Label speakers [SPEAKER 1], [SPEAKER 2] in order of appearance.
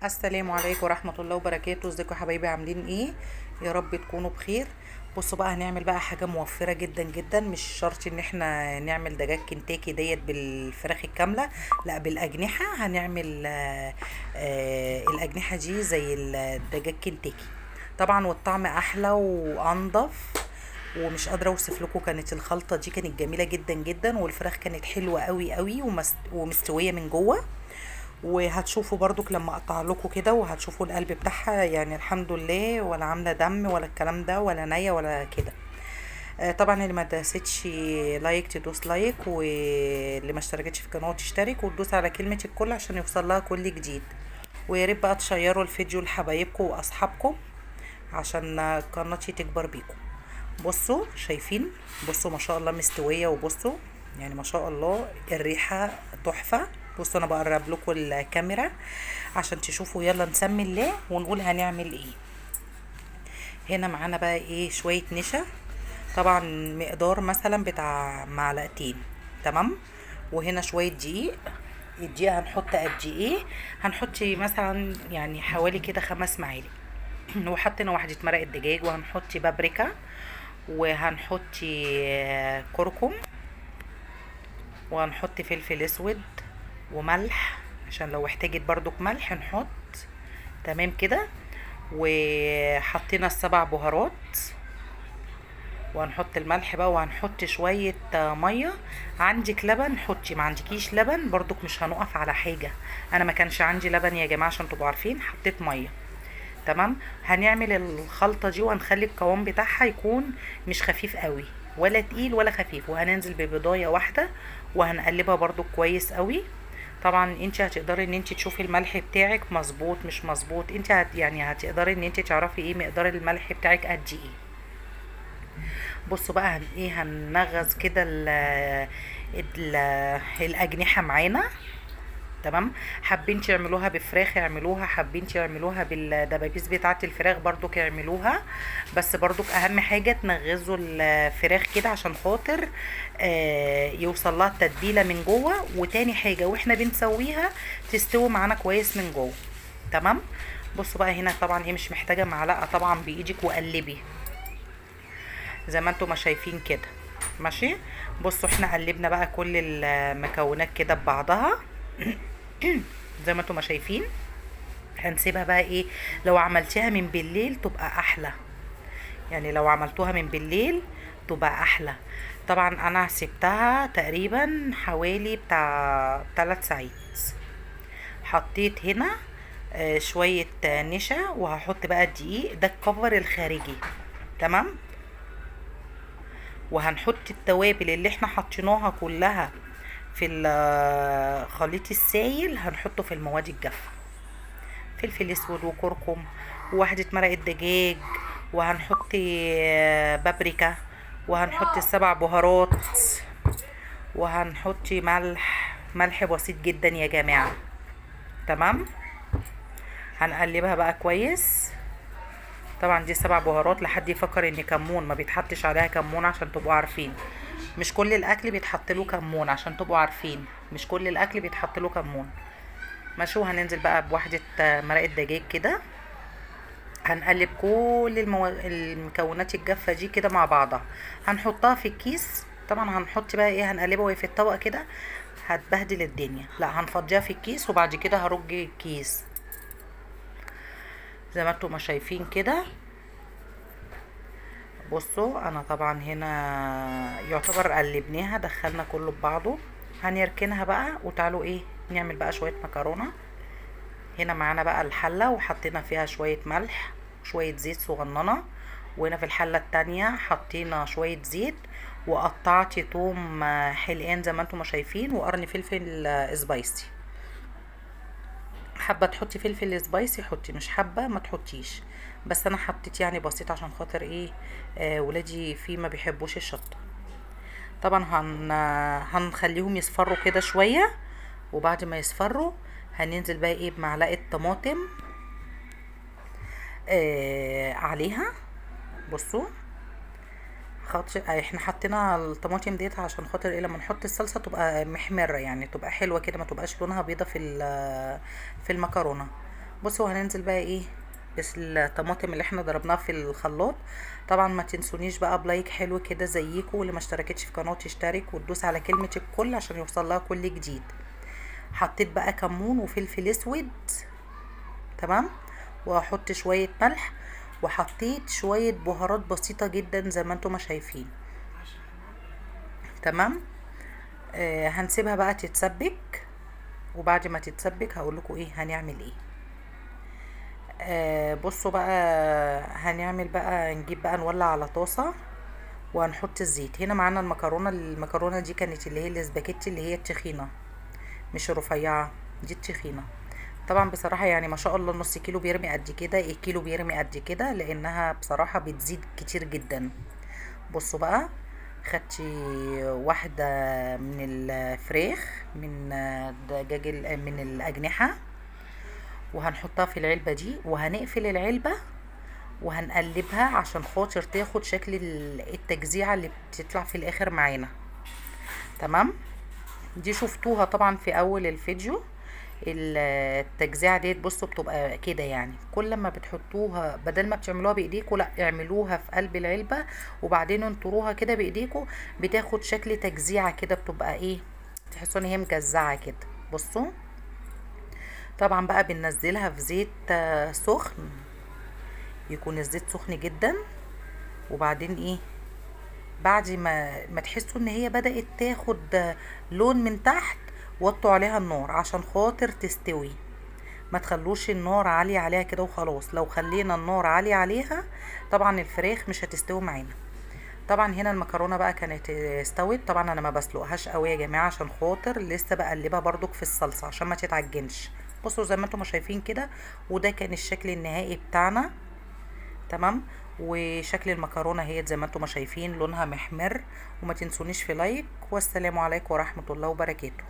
[SPEAKER 1] السلام عليكم ورحمة الله وبركاته. ازيكم يا حبايبي؟ عاملين ايه؟ يا رب تكونوا بخير. بصوا بقى، هنعمل بقى حاجة موفرة جدا جدا. مش شرط ان احنا نعمل دجاج كنتاكي ديت بالفراخ الكاملة، لا، بالاجنحة. هنعمل الاجنحة دي زي الدجاج كنتاكي طبعا، والطعم احلى وانضف. ومش قادره اوصف لكم، كانت الخلطه دي كانت جميله جدا جدا، والفراخ كانت حلوه قوي قوي ومستويه من جوه. وهتشوفوا برضك لما اقطع لكم كده، وهتشوفوا القلب بتاعها، يعني الحمد لله، ولا عامله دم ولا الكلام ده ولا نيه ولا كده. طبعا اللي ما داستش لايك تدوس لايك، واللي ما اشتركتش في القناه تشترك وتدوس على كلمه الكل عشان يوصل لها كل جديد. ويا ريت بقى تشيروا الفيديو لحبايبكم واصحابكم عشان قناتي تكبر بيكم. بصوا شايفين؟ بصوا ما شاء الله مستويه، وبصوا يعني ما شاء الله الريحه تحفه. بصوا انا بقرب لكم الكاميرا عشان تشوفوا. يلا نسمي الله ونقول هنعمل ايه. هنا معانا بقى ايه؟ شويه نشا، طبعا مقدار مثلا بتاع معلقتين، تمام. وهنا شويه دقيق. الدقيق هنحط قد ايه؟ هنحط مثلا يعني حوالي كده 5 معالق. وحطينا واحدة مرقة دجاج، وهنحط بابريكا، وهنحط كركم، وهنحط فلفل اسود وملح عشان لو احتاجت برضك ملح نحط. تمام كده. وحطينا ال7 بهارات، وهنحط الملح بقى، وهنحط شوية مية. عندك لبن حطي، ما عندكيش لبن برضك مش هنقف على حاجة. انا ما كانش عندي لبن يا جماعة عشان تبقوا عارفين، حطيت مية. تمام. هنعمل الخلطة دي وهنخلي القوام بتاعها يكون مش خفيف قوي ولا تقيل ولا خفيف. وهننزل ببيضاية واحدة وهنقلبها برضو كويس قوي. طبعا انت هتقدري ان انت تشوفي الملح بتاعك مظبوط مش مظبوط. انت يعني هتقدري ان انت تعرفي ايه مقدار الملح بتاعك قد ايه. بصوا بقى ايه، هنغز كده ال الاجنحة معانا. تمام. حابين تعملوها بفراخ اعملوها، حابين تعملوها بالدبابيس بتاعه الفراخ برضو اعملوها. بس برضو اهم حاجه تنغزوا الفراخ كده عشان خاطر يوصل لها التتبيله من جوه. وتاني حاجه واحنا بنسويها تستوي معانا كويس من جوه. تمام. بصوا بقى هنا طبعا ايه، مش محتاجه معلقه طبعا، بايدك وقلبي زي ما انتم ما شايفين كده. ماشي. بصوا احنا قلبنا بقى كل المكونات كده ببعضها زي ما انتم ما شايفين. هنسيبها بقى ايه، لو عملتيها من بالليل تبقى احلى. يعني لو عملتوها من بالليل تبقى احلى. طبعا انا سبتها تقريبا حوالي بتاع 3 ساعات. حطيت هنا شوية نشا، وهحط بقى الدقيق ده الكفر الخارجي. تمام. وهنحط التوابل اللي احنا حطيناها كلها في الخليط السائل، هنحطه في المواد الجافة. فلفل اسود وكركم وواحدة مرقة دجاج، وهنحط بابريكا، وهنحط ال7 بهارات، وهنحط ملح بسيط جدا يا جماعة. تمام. هنقلبها بقى كويس. طبعا دي 7 بهارات، لحد يفكر ان كمون ما بيتحطش عليها كمون عشان تبقوا عارفين. مش كل الاكل بيتحط له كمون عشان تبقوا عارفين، مش كل الاكل بيتحط له كمون. ماشي. وهننزل بقى بواحدة مرقة دجاج كده. هنقلب كل المكونات الجافة دي كده مع بعضها. هنحطها في الكيس. طبعا هنحط بقى ايه، هنقلبها وهي في الطبق كده هتبهدل الدنيا. لا، هنفضيها في الكيس وبعد كده هرج الكيس زي ما انتم ما شايفين كده. بصوا انا طبعا هنا يعتبر قلبناها، دخلنا كله ببعضه. هنركنها بقى وتعالوا ايه نعمل بقى شوية مكرونة. هنا معانا بقى الحلة، وحطينا فيها شوية ملح وشوية زيت صغننة. وهنا في الحلة التانية حطينا شوية زيت، وقطعت توم حلقان زي ما انتم ما شايفين، وقرن فلفل سبايسي. حابة تحطي فلفل سبايسي حطي، مش حابة ما تحطيش. بس انا حطيت يعني بسيط عشان خاطر ايه، ولادي فيه ما بيحبوش الشطة. طبعا هنخليهم يصفروا كده شوية. وبعد ما يصفروا هننزل بقى ايه بمعلقة طماطم عليها. بصوا خاطر احنا حطينا الطماطم ديت عشان خاطر ايه، لما نحط الصلصه تبقى محمره، يعني تبقى حلوه كده، ما تبقاش لونها بيضه في المكرونه. بصوا هننزل بقى ايه بس الطماطم اللي احنا ضربناها في الخلاط. طبعا ما تنسونيش بقى بلايك حلو كده زيكم، واللي ما اشتركتش في قناتي اشترك وتدوس على كلمة الكل عشان يوصل لها كل جديد. حطيت بقى كمون وفلفل اسود، تمام، وهحط شوية ملح، وحطيت شوية بهارات بسيطة جدا زي ما انتم ما شايفين، تمام. هنسيبها بقى تتسبك، وبعد ما تتسبك هقول لكم ايه هنعمل ايه. بصوا بقى، هنعمل بقى نجيب بقى نولع على طاسة وهنحط الزيت. هنا معانا المكرونة دي كانت اللي هي الاسباجيتي اللي هي التخينة، مش الرفيعة، دي التخينة. طبعا بصراحة يعني ما شاء الله نص كيلو بيرمي قد كده، الكيلو بيرمي قد كده، لانها بصراحة بتزيد كتير جدا. بصوا بقى، خدت واحدة من الفراخ من دجاج من الأجنحة، وهنحطها في العلبة دي وهنقفل العلبة وهنقلبها عشان خاطر تاخد شكل التجزيعة اللي بتطلع في الآخر معانا، تمام. دي شفتوها طبعا في أول الفيديو. التجزيعة ديت بصوا بتبقى كده، يعني كل ما بتحطوها بدل ما بتعملوها بايديكوا، لا اعملوها في قلب العلبة وبعدين انطروها كده بايديكوا، بتاخد شكل تجزيعة كده، بتبقى ايه، تحسوا ان هي مجزعة كده. بصوا طبعا بقى بننزلها في زيت سخن، يكون الزيت سخن جدا، وبعدين ايه، بعد ما تحسوا ان هي بدأت تاخد لون من تحت، وطوا عليها النار عشان خاطر تستوي. ما تخلوش النار عالية عليها كده وخلاص، لو خلينا النار عالية عليها طبعا الفراخ مش هتستوي معانا. طبعا هنا المكرونه بقى كانت استوت. طبعا انا ما بسلقهاش قوي يا جماعه عشان خاطر لسه بقلبها برضك في الصلصه عشان ما تتعجنش. بصوا زي ما انتم شايفين كده، وده كان الشكل النهائي بتاعنا، تمام. وشكل المكرونه هي زي ما انتم شايفين لونها محمر. وما تنسونيش في لايك، والسلام عليكم ورحمه الله وبركاته.